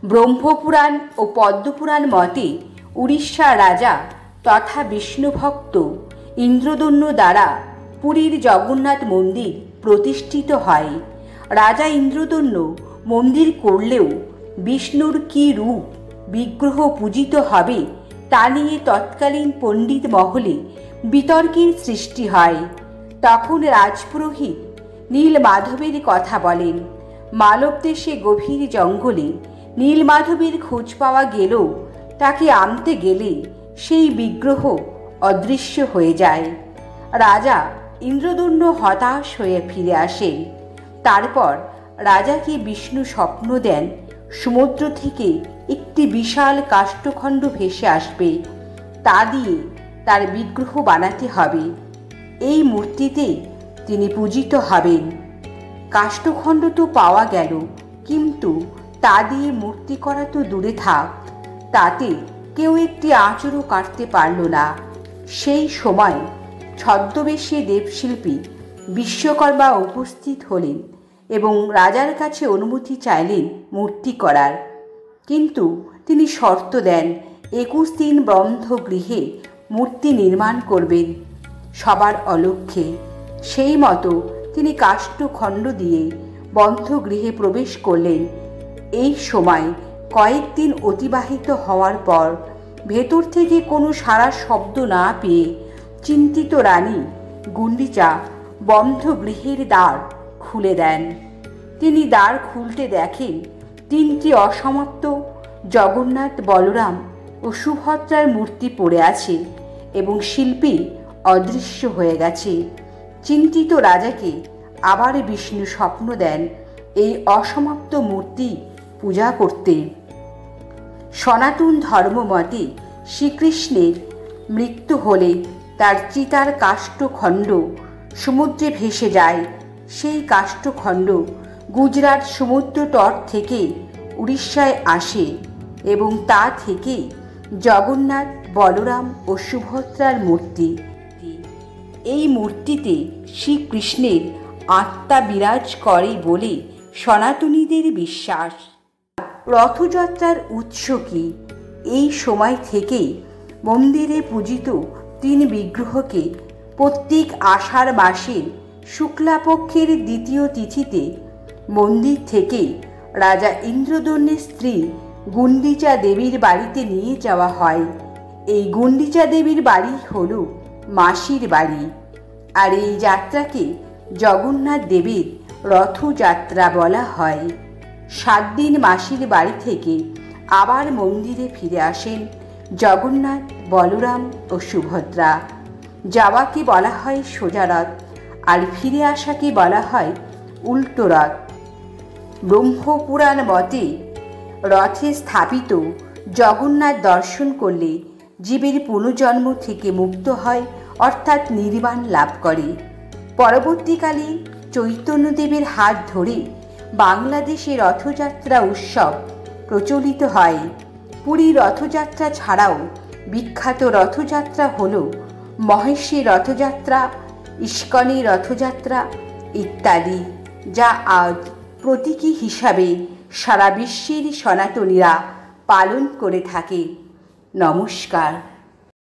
ব্রহ্মপুরাণ ও পদ্মপুরাণ মতে উড়িষ্যার রাজা তথা বিষ্ণুভক্ত ইন্দ্রদন্য দ্বারা পুরীর জগন্নাথ মন্দির প্রতিষ্ঠিত হয়। রাজা ইন্দ্রদন্য মন্দির করলেও বিষ্ণুর কী রূপ বিগ্রহ পূজিত হবে তা নিয়ে তৎকালীন পণ্ডিত মহলে বিতর্কের সৃষ্টি হয়। তখন রাজপুরোহিত নীলমাধবের কথা বলেন। মালব দেশে গভীর জঙ্গলে নীলমাধবের খোঁজ পাওয়া গেলেও তাকে আনতে গেলে সেই বিগ্রহ অদৃশ্য হয়ে যায়। রাজা ইন্দ্রদন্য হতাশ হয়ে ফিরে আসেন। তারপর রাজাকে বিষ্ণু স্বপ্ন দেন সমুদ্র থেকে একটি বিশাল কাষ্ঠখণ্ড ভেসে আসবে, তা দিয়ে তার বিগ্রহ বানাতে হবে। এই মূর্তিতে তিনি পূজিত হবেন। কাষ্ঠখণ্ড তো পাওয়া গেল, কিন্তু তা দিয়ে মূর্তি করা তো দূরে থাক, তাতে কেউ একটি আঁচড়ও কাটতে পারল না। সেই সময় ছদ্মবেশে দেবশিল্পী বিশ্বকর্মা উপস্থিত হলেন এবং রাজার কাছে অনুমতি চাইলেন মূর্তি করার। কিন্তু তিনি শর্ত দেন 21 দিন বন্ধ গৃহে মূর্তি নির্মাণ করবেন সবার অলক্ষ্যে। সেই মতো তিনি কাষ্ঠখণ্ড দিয়ে বন্ধ গৃহে প্রবেশ করলেন। এই সময় কয়েকদিন অতিবাহিত হওয়ার পর ভেতর থেকে কোনো সাড়া শব্দ না পেয়ে চিন্তিত রানী গুন্ডিচা বন্ধ গৃহের দ্বার খুলে দেন। তিনি দ্বার খুলতে দেখেন 3টি অসমাপ্ত জগন্নাথ, বলরাম ও সুভদ্রার মূর্তি পড়ে আছে এবং শিল্পী অদৃশ্য হয়ে গেছে। চিন্তিত রাজাকে আবার বিষ্ণু স্বপ্ন দেন এই অসমাপ্ত মূর্তি পূজা করতে। সনাতন ধর্মমতে শ্রীকৃষ্ণের মৃত্যু হলে তার চিতার কাষ্ঠখণ্ড সমুদ্রে ভেসে যায়। সেই কাষ্ঠখণ্ড গুজরাট সমুদ্র তট থেকে উড়িষ্যায় আসে এবং তা থেকে জগন্নাথ, বলরাম ও সুভদ্রার মূর্তি। এই মূর্তিতে শ্রীকৃষ্ণের আত্মা বিরাজ করে বলে সনাতনীদের বিশ্বাস। রথযাত্রার উৎস কি? এই সময় থেকেই মন্দিরে পূজিত 3 বিগ্রহকে প্রত্যেক আষাঢ় মাসের শুক্লাপক্ষের 2য় তিথিতে মন্দির থেকে রাজা ইন্দ্রদন্যের স্ত্রী গুন্ডিচা দেবীর বাড়িতে নিয়ে যাওয়া হয়। এই গুন্ডিচা দেবীর বাড়ি হল মাসির বাড়ি, আর এই যাত্রাকে জগন্নাথ দেবের রথযাত্রা বলা হয়। 7 দিন মাসির বাড়ি থেকে আবার মন্দিরে ফিরে আসেন জগন্নাথ, বলরাম ও সুভদ্রা। যাওয়াকে বলা হয় সোজা রথ, আর ফিরে আসাকে বলা হয় উল্টো রথ। ব্রহ্মপুরাণ মতে রথে স্থাপিত জগন্নাথ দর্শন করলে জীবের পুনর্জন্ম থেকে মুক্ত হয়, অর্থাৎ নির্বাণ লাভ করে। পরবর্তীকালে চৈতন্যদেবের হাত ধরে বাংলাদেশে রথযাত্রা উৎসব প্রচলিত হয়। পুরী রথযাত্রা ছাড়াও বিখ্যাত রথযাত্রা হল মহেশের রথযাত্রা, ইস্কনের রথযাত্রা ইত্যাদি, যা আজ প্রতীকী হিসাবে সারা বিশ্বের সনাতনীরা পালন করে থাকে। নমস্কার।